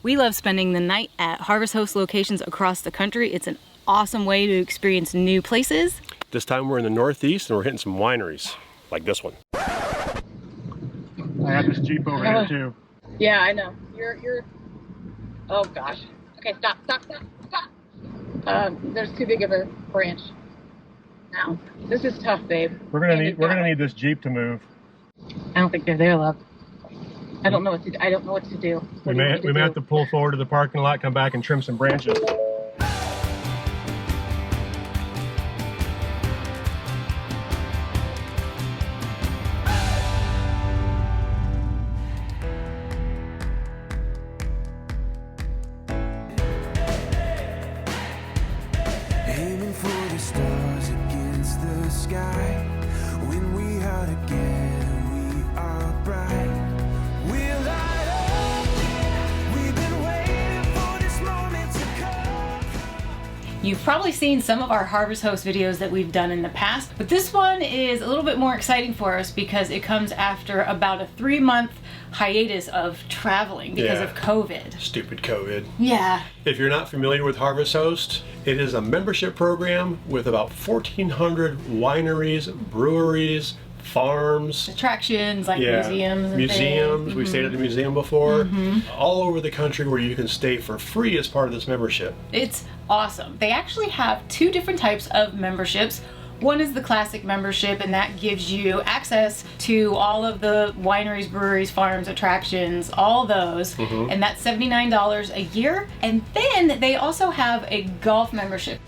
We love spending the night at Harvest Host locations across the country. It's an awesome way to experience new places. This time we're in the Northeast and we're hitting some wineries, like this one. I have this Jeep over here too. Yeah, I know. You're. Oh gosh. Okay, stop. There's too big of a branch. Now, this is tough, babe. We're gonna need this Jeep to move. I don't think they're there, love. I don't know what to do. I don't know what to do. We may have to pull forward to the parking lot, come back and trim some branches. Aiming for the stars against the sky. When we are together, we are bright. We'll light up. We've been waiting for this moment to come. You've probably seen some of our Harvest Host videos that we've done in the past, but this one is a little bit more exciting for us because it comes after about a 3-month hiatus of traveling because of COVID. Stupid COVID. Yeah. If you're not familiar with Harvest Host, it is a membership program with about 1,400 wineries, breweries, farms, Attractions like museums and museums. things. We stayed at the museum before. All over the country where you can stay for free as part of this membership. It's awesome. They actually have 2 different types of memberships. One is the classic membership, and that gives you access to all of the wineries, breweries, farms, attractions, all those, and that's $79 a year. And then they also have a golf membership,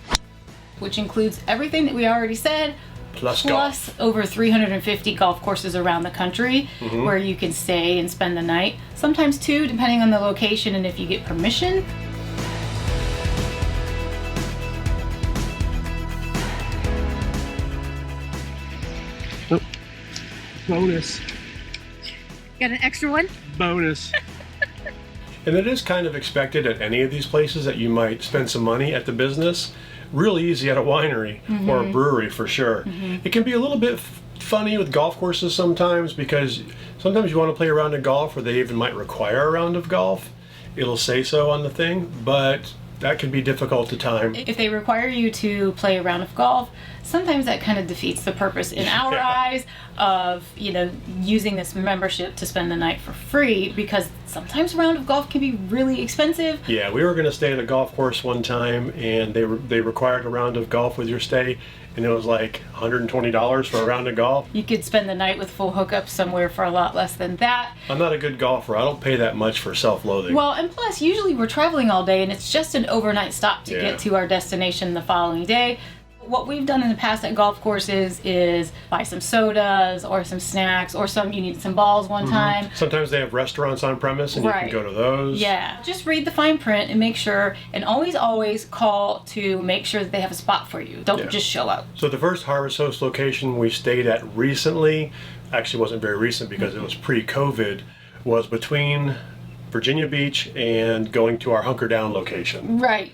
which includes everything that we already said, Plus plus over 350 golf courses around the country where you can stay and spend the night, sometimes 2, depending on the location and if you get permission. Bonus. Got an extra one? Bonus. And it is kind of expected at any of these places that you might spend some money at the business. Real easy at a winery or a brewery for sure. It can be a little bit funny with golf courses sometimes because sometimes you want to play a round of golf or they even might require a round of golf. It'll say so on the thing, but that can be difficult to time. If they require you to play a round of golf, sometimes that kind of defeats the purpose in our eyes of, you know, using this membership to spend the night for free, because sometimes a round of golf can be really expensive. Yeah, we were going to stay at a golf course one time and they required a round of golf with your stay, and it was like $120 for a round of golf. You could spend the night with full hookup somewhere for a lot less than that. I'm not a good golfer. I don't pay that much for self-loathing. Well, and plus, usually we're traveling all day and it's just an overnight stop to get to our destination the following day. What we've done in the past at golf courses is buy some sodas or some snacks, or you need some balls one time. Sometimes they have restaurants on premise and you can go to those. Yeah, just read the fine print and make sure, and always call to make sure that they have a spot for you. Don't just show up. So the first Harvest Host location we stayed at recently, actually wasn't very recent because it was pre-COVID, was between Virginia Beach and going to our Hunker Down location. Right.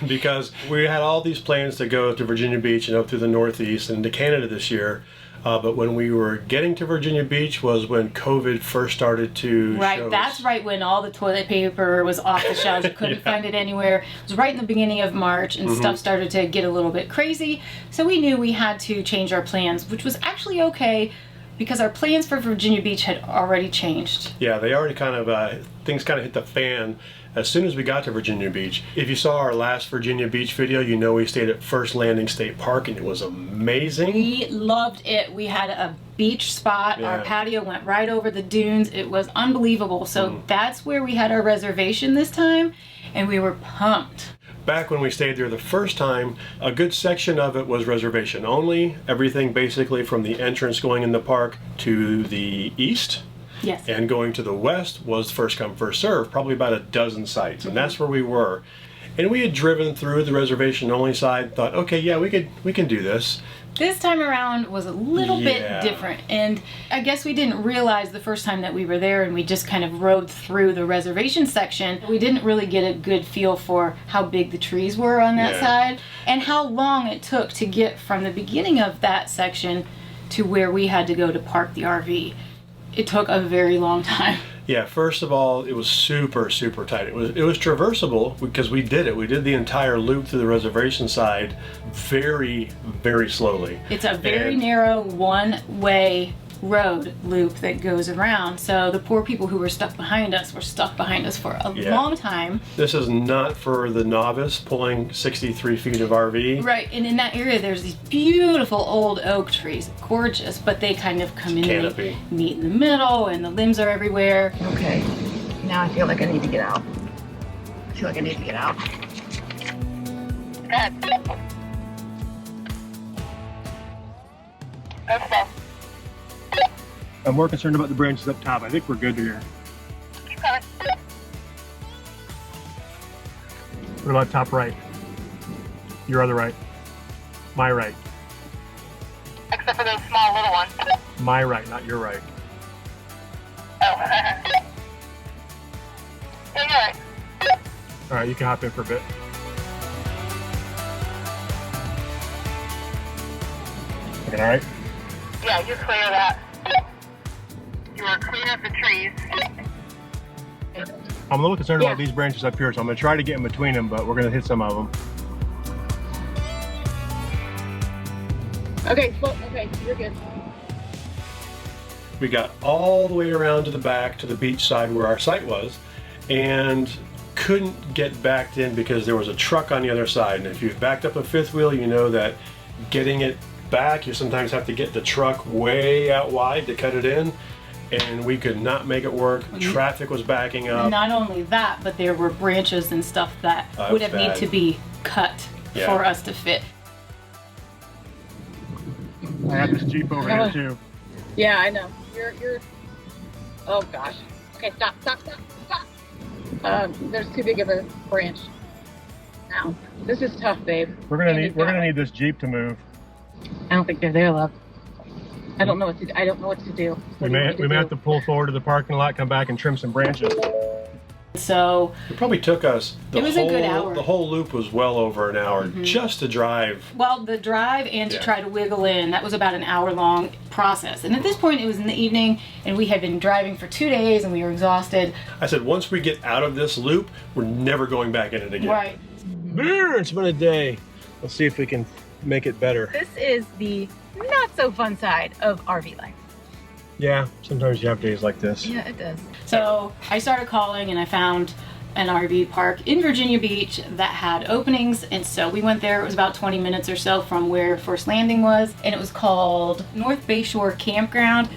Because we had all these plans to go to Virginia Beach and up through the Northeast and to Canada this year. But when we were getting to Virginia Beach was when COVID first started to show that's right when all the toilet paper was off the shelves. You couldn't find it anywhere. It was right in the beginning of March, and stuff started to get a little bit crazy. So we knew we had to change our plans, which was actually okay because our plans for Virginia Beach had already changed. Yeah, they already kind of, things kind of hit the fan as soon as we got to Virginia Beach. If you saw our last Virginia Beach video, you know we stayed at First Landing State Park and it was amazing. We loved it. We had a beach spot. Our patio went right over the dunes. It was unbelievable. So that's where we had our reservation this time, and we were pumped. Back when we stayed there the first time, a good section of it was reservation only. Everything basically from the entrance going in the park to the east. Yes. And going to the west was first come, first serve, probably about a dozen sites, and that's where we were. And we had driven through the reservation only side, thought, okay, yeah, we can do this. This time around was a little bit different, and I guess we didn't realize the first time that we were there, and we just kind of rode through the reservation section. We didn't really get a good feel for how big the trees were on that side and how long it took to get from the beginning of that section to where we had to go to park the RV. It took a very long time. Yeah, first of all, it was super, super tight. It was traversable because we did it. We did the entire loop through the reservation side very, very slowly. It's a very And- narrow one-way road loop that goes around. So the poor people who were stuck behind us for a Yeah. long time. This is not for the novice pulling 63 feet of RV. Right, and in that area there's these beautiful old oak trees, gorgeous, but they kind of come in Canopy. and meet in the middle and the limbs are everywhere. Okay. Now I feel like I need to get out. I feel like I need to get out. I'm more concerned about the branches up top. I think we're good here. What about top right? Your other right. My right. Except for those small little ones. My right, not your right. Oh. Yeah, you're right. All right, you can hop in for a bit. Looking all right? Yeah, you're clear of that. You are clear of the trees. I'm a little concerned Yeah. about these branches up here, so I'm gonna try to get in between them, but we're gonna hit some of them. Okay, okay, you're good. We got all the way around to the back to the beach side where our site was and couldn't get backed in because there was a truck on the other side. And if you've backed up a fifth wheel, you know that getting it back, you sometimes have to get the truck way out wide to cut it in. And we could not make it work. Traffic was backing And up. not only that, but there were branches and stuff that That would was have need bad. to be cut Yeah. for us to fit. I have this Jeep over here too. Yeah, I know. You're. Oh gosh. Okay, stop. There's too big of a branch. Now, this is tough, babe. We're gonna need this Jeep to move. I don't think they're there, love. I don't know what to do. I don't know what to do. We may have to pull forward to the parking lot, come back and trim some branches. So It probably took us It was a good hour. The whole loop was well over an hour just to drive. well, the drive and to Yeah. try to wiggle in, that was about an hour-long process. And at this point, it was in the evening, and we had been driving for 2 days, and we were exhausted. I said, once we get out of this loop, we're never going back in it again. Right. It's been a day. Let's see if we can make it better. This is the not-so-fun side of RV life. Yeah, sometimes you have days like this. Yeah, it does. So I started calling, and I found an RV park in Virginia Beach that had openings, and so we went there. It was about 20 minutes or so from where First Landing was, and it was called North Bayshore Campground.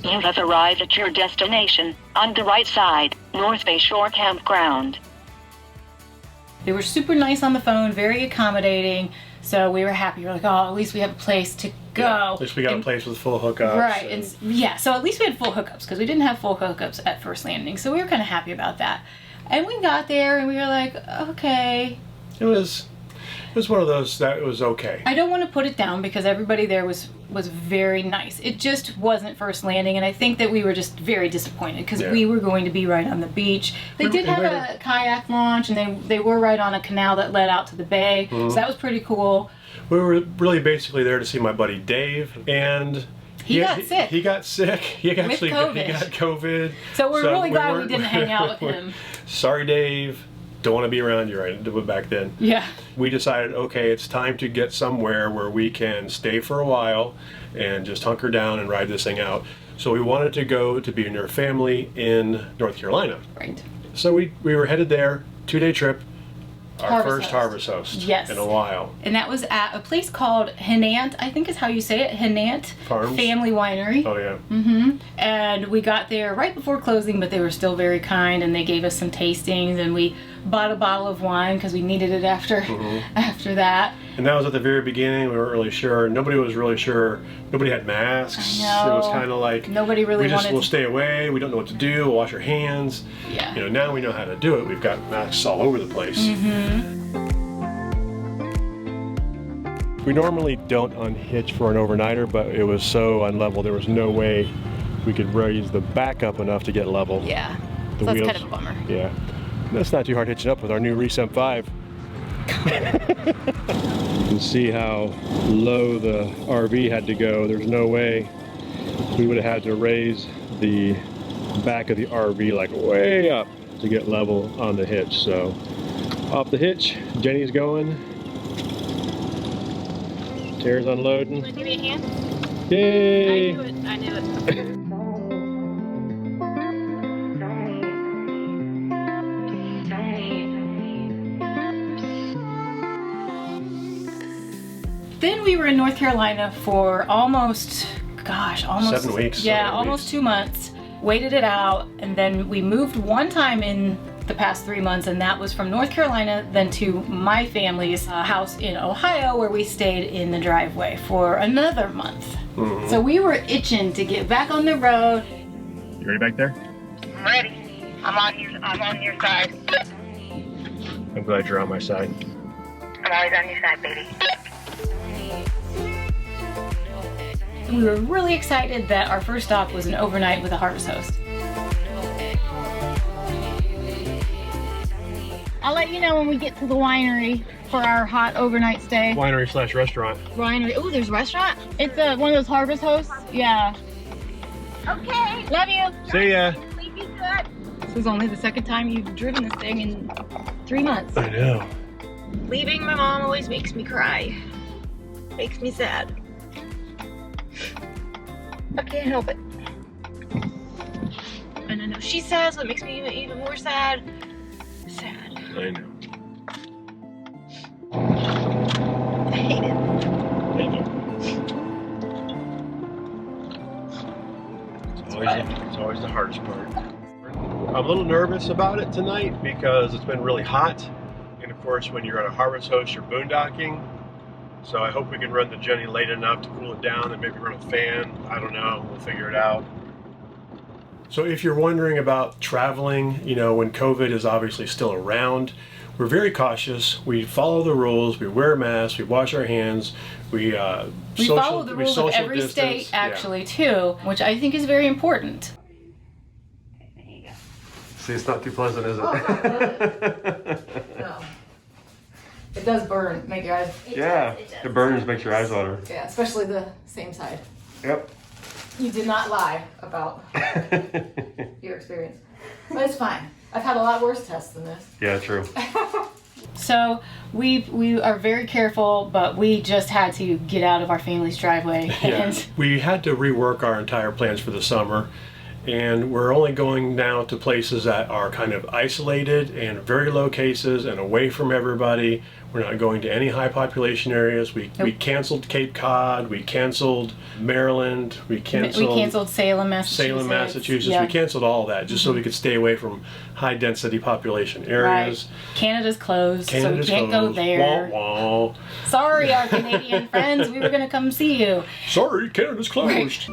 You have arrived at your destination, on the right side, North Bayshore Campground. They were super nice on the phone, very accommodating, so we were happy. We were like, oh, at least we have a place to go. Yeah, at least we got And- a place with full hookups. Right, and yeah, so at least we had full hookups because we didn't have full hookups at First Landing, so we were kind of happy about that. And we got there and we were like, okay. It was one of those that was okay. I don't want to put it down because everybody there was very nice. It just wasn't First Landing, and I think that we were just very disappointed because Yeah. we were going to be right on the beach. They did have a kayak launch, and they were right on a canal that led out to the bay, so that was pretty cool. We were really basically there to see my buddy Dave, and He got sick. He got sick. He got COVID. So we're really glad we weren't- didn't hang out with him. Sorry, Dave. Don't want to be around you right back then. Yeah. We decided, okay, it's time to get somewhere where we can stay for a while and just hunker down and ride this thing out. So we wanted to go to be near family in North Carolina. Right. So we were headed there, 2-day trip, our Harvest first Host. Harvest Host Yes. in a while. And that was at a place called Henant, I think is how you say it, Henant Farms? Family Winery. Oh yeah. And we got there right before closing, but they were still very kind, and they gave us some tastings, and we bought a bottle of wine because we needed it after that. And that was at the very beginning. We weren't really sure. Nobody was really sure. Nobody had masks. I know. It was kind of like Nobody really wanted we'll to- stay away. We don't know what to do. We'll wash our hands. Yeah. You know, now we know how to do it. We've got masks all over the place. We normally don't unhitch for an overnighter, but it was so unlevel. There was no way we could raise the back up enough to get level. Yeah. The So that's wheels- kind of a bummer. Yeah. That's not too hard hitching up with our new Recent 5. You can see how low the RV had to go. There's no way we would have had to raise the back of the RV, like way up to get level on the hitch. So off the hitch, Jenny's going. Tara's unloading. Give me a hand. Yay! I knew it. I knew it. Then we were in North Carolina for almost 7 weeks. Yeah, almost 2 months. Waited it out, and then we moved one time in the past 3 months, and that was from North Carolina then to my family's house in Ohio, where we stayed in the driveway for another month. Mm-hmm. So we were itching to get back on the road. You ready back there? I'm ready. I'm on your side. I'm glad you're on my side. I'm always on your side, baby. We were really excited that our first stop was an overnight with a harvest host. I'll let you know when we get to the winery for our hot overnight stay. Winery slash restaurant. Winery. Oh, there's a restaurant? It's one of those harvest hosts? Yeah. Okay. Love you. See ya. Please be good. This is only the second time you've driven this thing in 3 months. I know. Leaving my mom always makes me cry. Makes me sad. I can't help it. And I know she's sad, so it makes me even more sad. Sad. I know. I hate it. Hate it. It's always the hardest part. I'm a little nervous about it tonight because it's been really hot. And of course, when you're on a harvest host, you're boondocking. So I hope we can run the Jenny late enough to cool it down and maybe run a fan. I don't know, we'll figure it out. So if you're wondering about traveling, you know, when COVID is obviously still around, we're very cautious. We follow the rules, we wear masks, we wash our hands, we follow the rules of every state actually too, which I think is very important. See, it's not too pleasant, is it? No. It does burn, make your eyes. Yeah, it burns, makes your eyes water. Yeah, especially the same side. Yep. You did not lie about your experience. But it's fine. I've had a lot worse tests than this. Yeah, true. So we are very careful, but we just had to get out of our family's driveway. Yeah. We had to rework our entire plans for the summer. And we're only going now to places that are kind of isolated and very low cases and away from everybody. We're not going to any high population areas. We canceled Cape Cod, we canceled Maryland, we canceled Salem, Massachusetts. Yeah. We canceled all that just so we could stay away from high density population areas. Right. Canada's closed, so we can't go there. Wah, wah. Sorry, our Canadian friends, we were going to come see you. Sorry, Canada's closed.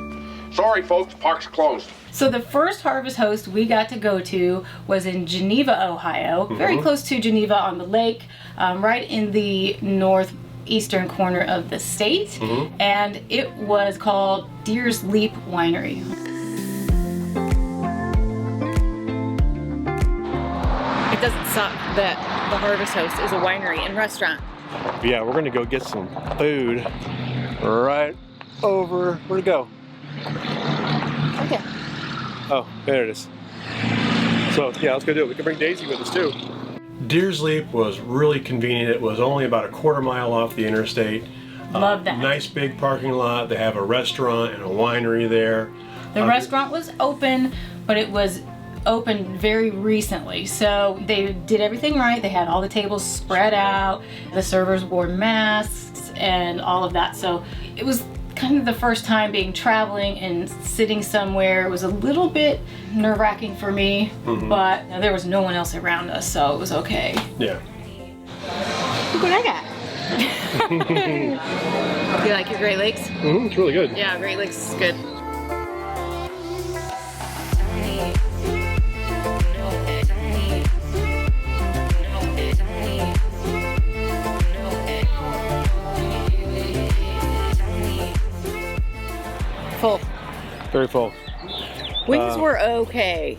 Sorry, folks, park's closed. So the first harvest host we got to go to was in Geneva, Ohio, very close to Geneva on the lake, right in the northeastern corner of the state, and it was called Deer's Leap Winery. It doesn't suck that the harvest host is a winery and restaurant. Yeah, we're gonna go get some food right over, where'd it go? Okay. Oh, there it is. So yeah, let's go do it. We can bring Daisy with us too. Deer's Leap was really convenient. It was only about a quarter mile off the interstate. Love that. Nice big parking lot. They have a restaurant and a winery there. The restaurant was open, but it was open very recently. So they did everything right. They had all the tables spread out. The servers wore masks and all of that. So it was kind of the first time being traveling and sitting somewhere. It was a little bit nerve-wracking for me, but there was no one else around us, so it was okay. Yeah. Look what I got. You like your Great Lakes? It's really good. Yeah, Great Lakes is good. Full. Very full. Wings were okay.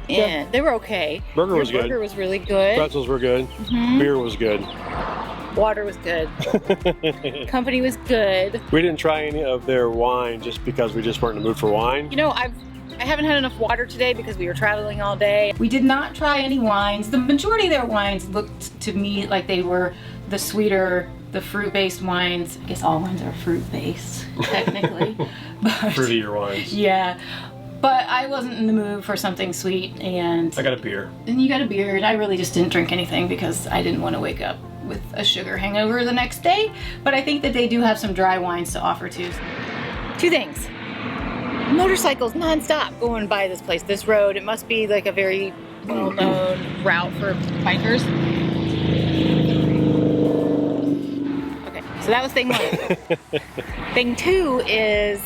Yeah, they were okay. Burger was good. Burger was really good. Pretzels were good. Beer was good. Water was good. Company was good. We didn't try any of their wine just because we just weren't in the mood for wine. You know, I've I haven't had enough water today because we were traveling all day. We did not try any wines. The majority of their wines looked to me like they were the sweeter, the fruit-based wines. I guess all wines are fruit-based, technically. But, Fruitier wines. yeah. But I wasn't in the mood for something sweet, and... I got a beer. And you got a beer, and I really just didn't drink anything because I didn't want to wake up with a sugar hangover the next day. But I think that they do have some dry wines to offer too. Two things. Motorcycles non-stop going by this place, this road. It must be like a very well-known route for bikers. Okay, so that was thing one. Thing two is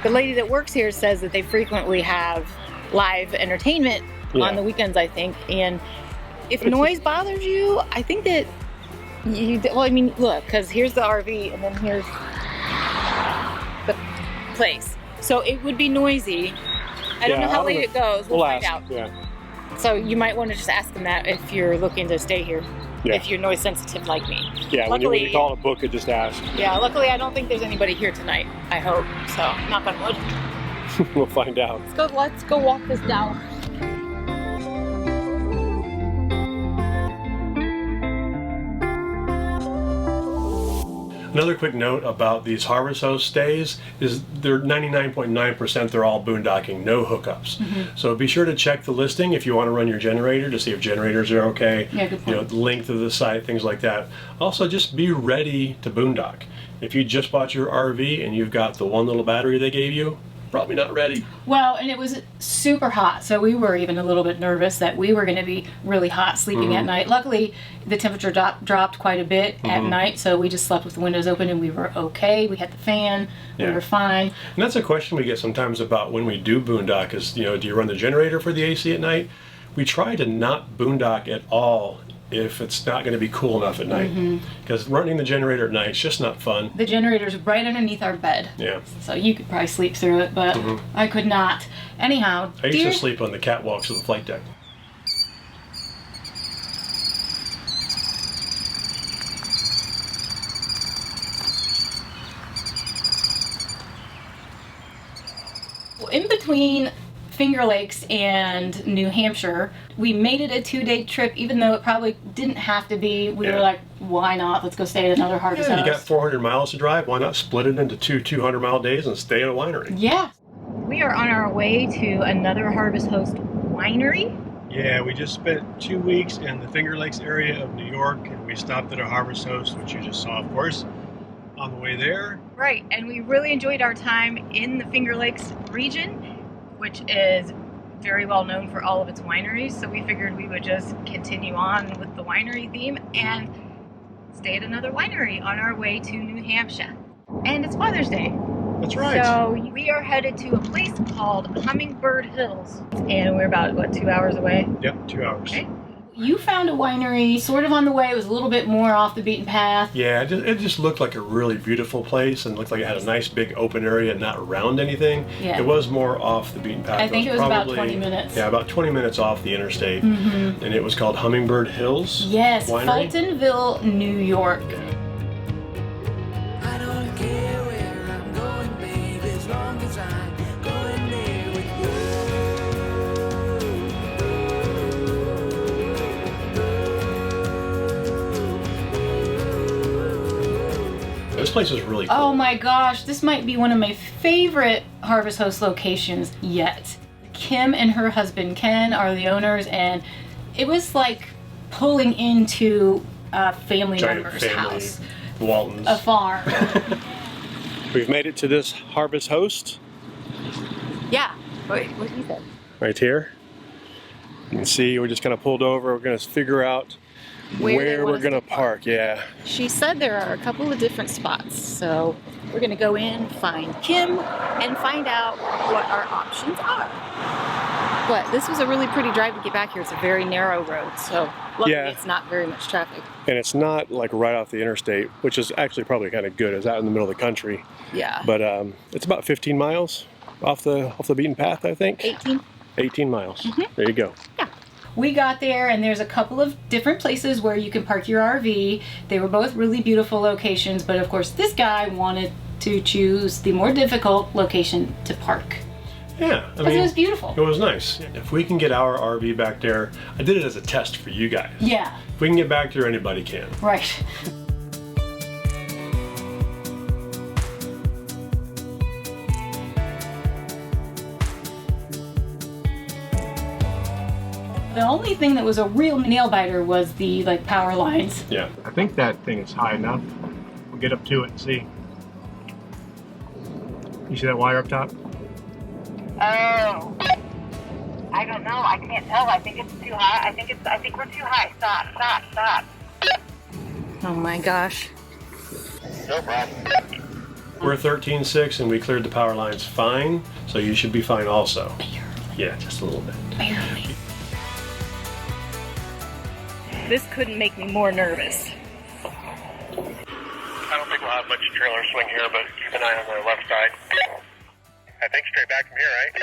the lady that works here says that they frequently have live entertainment on the weekends, I think. And if noise bothers you, I think that you, well, I mean, look, because here's the RV and then here's the place. So it would be noisy. I don't know how late it goes. We'll find out. Yeah. So you might want to just ask them that if you're looking to stay here. Yeah. If you're noise sensitive like me. Yeah, luckily, when you call a book, it just asks. Yeah, luckily I don't think there's anybody here tonight. I hope. So, knock on wood. We'll find out. Let's go walk this down. Another quick note about these Harvest Host stays is they're 99.9% they're all boondocking, no hookups. So be sure to check the listing if you want to run your generator to see if generators are okay. Yeah, good point. You know, the length of the site, things like that. Also, just be ready to boondock. If you just bought your RV and you've got the one little battery they gave you, probably not ready. Well, and it was super hot, so we were even a little bit nervous that we were going to be really hot sleeping at night. Luckily, the temperature dropped quite a bit at night, so we just slept with the windows open and we were okay. We had the fan, we were fine. And that's a question we get sometimes about when we do boondock is, you know, do you run the generator for the AC at night? We try to not boondock at all if it's not going to be cool enough at night. Because running the generator at night is just not fun. The generator's right underneath our bed. Yeah. So you could probably sleep through it, but I could not. Anyhow, I used to sleep on the catwalks of the flight deck. in between Finger Lakes and New Hampshire, we made it a 2-day trip, even though it probably didn't have to be. We were like, why not? Let's go stay at another harvest house. You got 400 miles to drive. Why not split it into two 200-mile days and stay at a winery? Yeah. We are on our way to another Harvest Host winery. Yeah, we just spent 2 weeks in the Finger Lakes area of New York, and we stopped at a Harvest Host, which you just saw, of course, on the way there. Right, and we really enjoyed our time in the Finger Lakes region, which is very well known for all of its wineries, so we figured we would just continue on with the winery theme and stay at another winery on our way to New Hampshire. And it's Father's Day. That's right. So we are headed to a place called Hummingbird Hills, and we're about, what, 2 hours away? Yep, 2 hours. Okay. You found a winery sort of on the way. It was a little bit more off the beaten path. Yeah, it just looked like a really beautiful place and looked like it had a nice big open area, not around anything. Yeah. It was more off the beaten path. I think it was about 20 minutes. Yeah, about 20 minutes off the interstate. Mm-hmm. And it was called Hummingbird Hills. Yes, Winery. Fultonville, New York. I don't care where I'm going, babe, as long as I'm going there with This place is really cool. Oh my gosh, this might be one of my favorite Harvest Host locations yet. Kim and her husband Ken are the owners, and it was like pulling into a family member's house. Waltons. A farm. We've made it to this Harvest Host. Yeah. Wait, what he said? Right here. You can see we're just kind of pulled over. We're going to figure out where we're going to park. Yeah. She said there are a couple of different spots, so we're going to go in, find Kim, and find out what our options are. But this was a really pretty drive to get back here. It's a very narrow road, so luckily it's not very much traffic. And it's not like right off the interstate, which is actually probably kind of good. It's out in the middle of the country. Yeah. But it's about 15 miles off the beaten path, I think. 18. 18 miles. Mm-hmm. There you go. Yeah. We got there, and there's a couple of different places where you can park your RV. They were both really beautiful locations, but of course this guy wanted to choose the more difficult location to park. Yeah, I Because mean, it was beautiful. It was nice. If we can get our RV back there, I did it as a test for you guys. Yeah. If we can get back there, anybody can. Right. The only thing that was a real nail biter was the power lines. Yeah. I think that thing is high enough. We'll get up to it and see. You see that wire up top? Oh. I don't know. I can't tell. I think it's too high. I think we're too high. Stop. Oh my gosh. No problem. We're 13.6 and we cleared the power lines fine, so you should be fine also. Barely. Yeah, just a little bit. Barely. This couldn't make me more nervous. I don't think we'll have much trailer swing here, but keep an eye on the left side. I think straight back from here, right?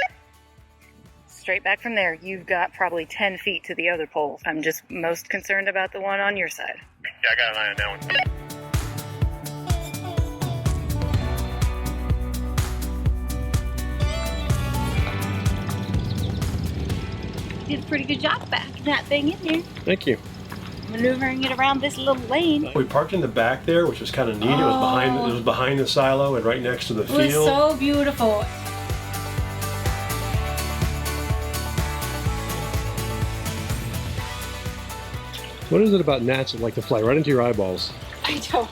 Straight back from there, you've got probably 10 feet to the other pole. I'm just most concerned about the one on your side. Yeah, I got an eye on that one. Did a pretty good job backing that thing in there. Thank you. Maneuvering it around this little lane. We parked in the back there, which was kind of neat. It was behind the silo and right next to the It was field. so beautiful. What is it about gnats that like to fly right into your eyeballs? I don't.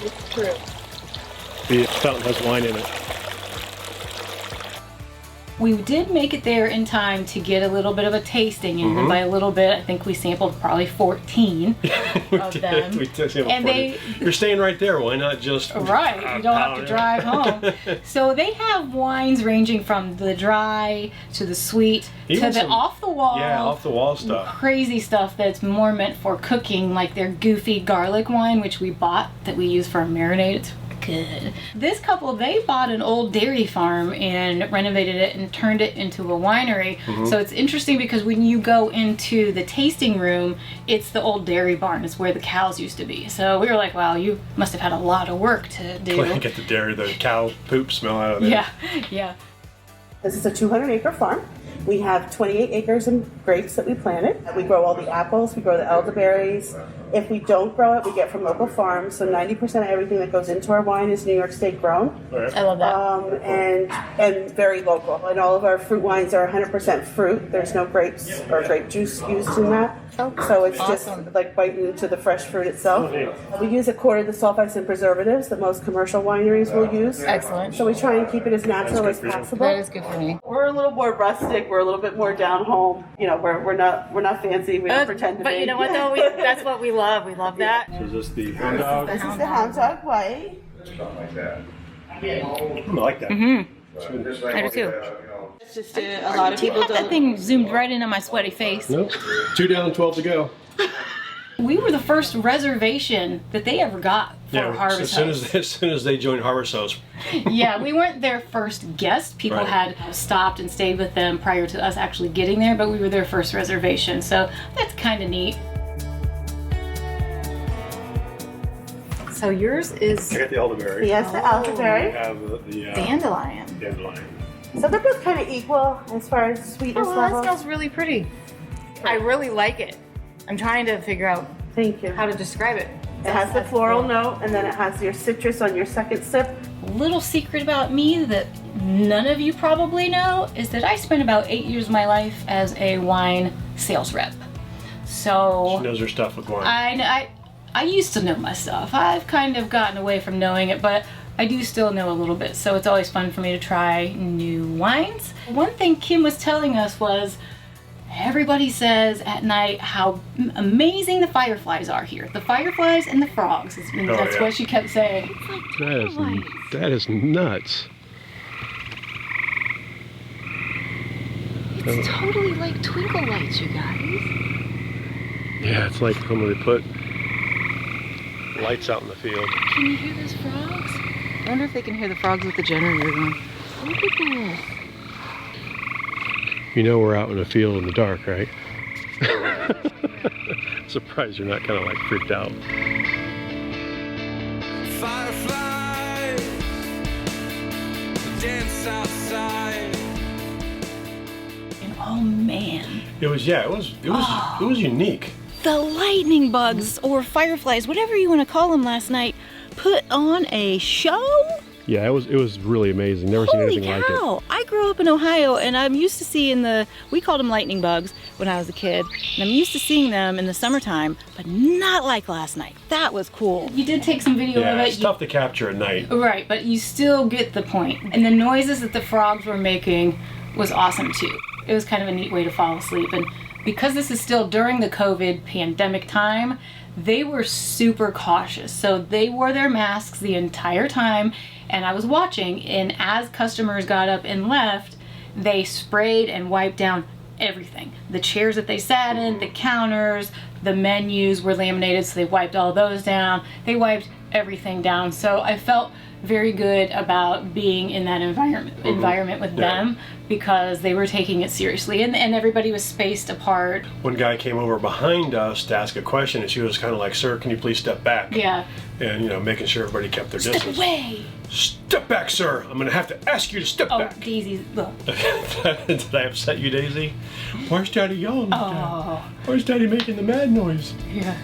It's true. The fountain has wine in it. We did make it there in time to get a little bit of a tasting, and by a little bit, I think we sampled probably 14 of them. We did sample And 40. You're staying right there. Why not just Right, you don't have to drive home. So they have wines ranging from the dry to the sweet Even to the some- off the wall. Yeah, off the wall stuff. Crazy stuff that's more meant for cooking, like their goofy garlic wine, which we bought that we use for a marinade. It's good. This couple, they bought an old dairy farm and renovated it and turned it into a winery. So it's interesting because when you go into the tasting room, it's the old dairy barn. It's where the cows used to be. So we were like, wow, you must have had a lot of work to do. Get the dairy, the cow poop smell out of there. Yeah. This is a 200-acre farm. We have 28 acres of grapes that we planted. We grow all the apples, we grow the elderberries. If we don't grow it, we get from local farms. So 90% of everything that goes into our wine is New York State grown. I love that. And very local. And all of our fruit wines are 100% fruit. There's no grapes or grape juice used in that. So it's just like biting into the fresh fruit itself. We use a quarter of the sulfites and preservatives that most commercial wineries will use. Excellent. So we try and keep it as natural as possible. That is good for me. We're a little more rustic. We're a little bit more down home. You know, we're not fancy. We don't pretend to be. But you know what though? That's what we love. We love that. So is this the hound dog? This is the hound dog white. I like that. I do too. It's just a lot of people That don't. thing zoomed right into my sweaty face. Nope. 2 down, 12 to go. We were the first reservation that they ever got for Harvest House. As soon as they joined Harvest House. Yeah, we weren't their first guest. People Right. had stopped and stayed with them prior to us actually getting there, but we were their first reservation, so that's kind of neat. So yours is I got the elderberry. Yes, the We elderberry. have the dandelion. dandelion. So they're both kind of equal as far as sweetness Oh, that level. smells really pretty. I really like it. I'm trying to figure out Thank you. how to describe it. It has the floral note, and then it has your citrus on your second sip. Little secret about me that none of you probably know is that I spent about 8 years of my life as a wine sales rep. So She knows her stuff with wine. I used to know my stuff. I've kind of gotten away from knowing it, but I do still know a little bit, so it's always fun for me to try new wines. One thing Kim was telling us was everybody says at night how amazing the fireflies are here. The fireflies and the frogs. That's yeah. what she kept saying. That is nuts. It's totally like twinkle lights, you guys. Yeah, it's like when they put lights out in the field. Can you hear those frogs? I wonder if they can hear the frogs with the generator going. Look at this. You know we're out in a field in the dark, right? Surprised you're not kind of like freaked out. Fireflies dance outside. man. It was unique. The lightning bugs or fireflies, whatever you want to call them, last night put on a show. Yeah, it was really amazing. Never seen anything like it. I grew up in Ohio and I'm used to seeing we called them lightning bugs when I was a kid. And I'm used to seeing them in the summertime, but not like last night. That was cool. You did take some video of it. It's tough to capture at night. Right, but you still get the point. And the noises that the frogs were making was awesome too. It was kind of a neat way to fall asleep. And because this is still during the COVID pandemic time, they were super cautious. So they wore their masks the entire time. And I was watching, and as customers got up and left, they sprayed and wiped down everything. The chairs that they sat in, the counters, the menus were laminated, so they wiped all those down. They wiped everything down. So I felt very good about being in that environment with them, because they were taking it seriously, and everybody was spaced apart. One guy came over behind us to ask a question, and she was kind of like, "Sir, can you please step back?" Yeah. And making sure everybody kept their distance. Step away. Step back, sir. I'm gonna have to ask you to step back. Oh, Daisy, look. Did I upset you, Daisy? Where's Daddy yelling? Oh. Where's Daddy making the mad noise? Yeah.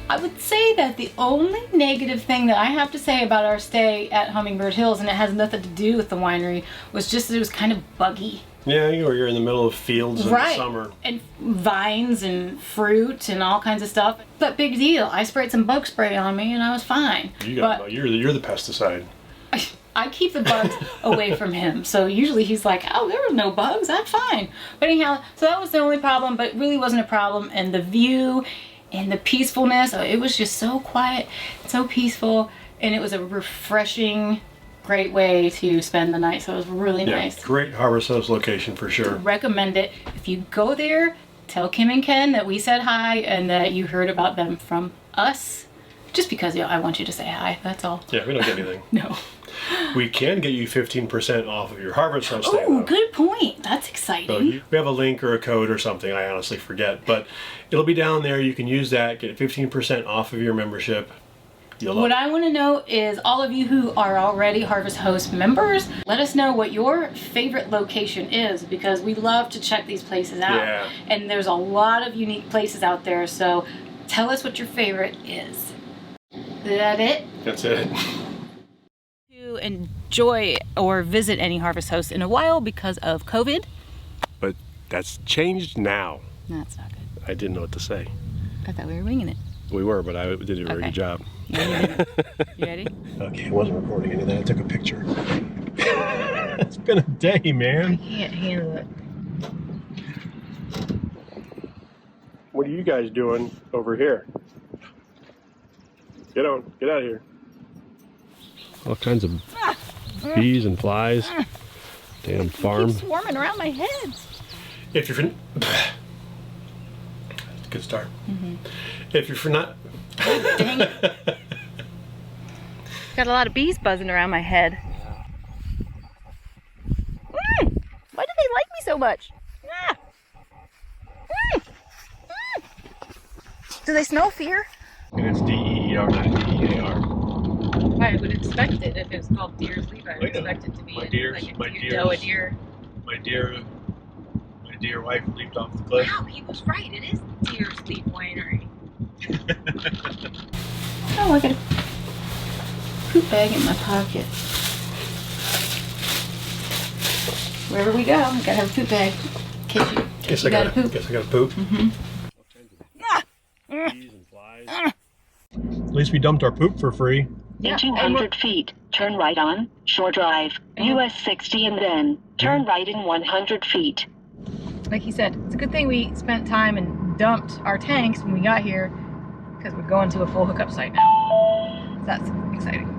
I would say that the only negative thing that I have to say about our stay at Hummingbird Hills, and it has nothing to do with the winery, was just that it was kind of buggy. Yeah, you're in the middle of fields in the summer. And vines and fruit and all kinds of stuff. But big deal. I sprayed some bug spray on me and I was fine. You're the pesticide. I keep the bugs away from him. So usually he's like, "Oh, there were no bugs. I'm fine." But anyhow, so that was the only problem, but it really wasn't a problem. And the view and the peacefulness, it was just so quiet, so peaceful, and it was a refreshing, great way to spend the night. So it was really nice. Great Harvest House location for sure. Recommend it. If you go there, tell Kim and Ken that we said hi and that you heard about them from us. Just because I want you to say hi, that's all. Yeah, we don't get anything. No. We can get you 15% off of your Harvest House stay. Oh, good point. That's exciting. So we have a link or a code or something. I honestly forget, but it'll be down there. You can use that, get 15% off of your membership. What I want to know is, all of you who are already Harvest Host members, let us know what your favorite location is, because we love to check these places out. Yeah. And there's a lot of unique places out there, so tell us what your favorite is. Is that it? That's it. To enjoy or visit any Harvest Host in a while because of COVID. But that's changed now. No, that's not good. I didn't know what to say. I thought we were winging it. We were, but I did a very good job. Yeah, you ready? Okay, I wasn't recording any of that. I took a picture. It's been a day, man. I can't handle it. What are you guys doing over here? Get out of here. All kinds of bees and flies. Damn farm. It keeps swarming around my head. If you're good start. If you're not Dang it. Got a lot of bees buzzing around my head. Why do they like me so much? Do they smell fear? And it's D-E-E-R, not D-E-A-R. I would expect it if it was called Deer's Leap. I would expect it to be like a deer. My dear wife leaped off the cliff. Wow, he was right. It is Deer's Leap Winery. Oh, I got a poop bag in my pocket. Wherever we go, I gotta have a poop bag. In case you Guess I gotta poop. Bees and flies. At least we dumped our poop for free. In 200 feet, turn right on Shore Drive, US 60, and then turn right in 100 feet. Like he said, it's a good thing we spent time and dumped our tanks when we got here, because we're going to a full hookup site now. So that's exciting.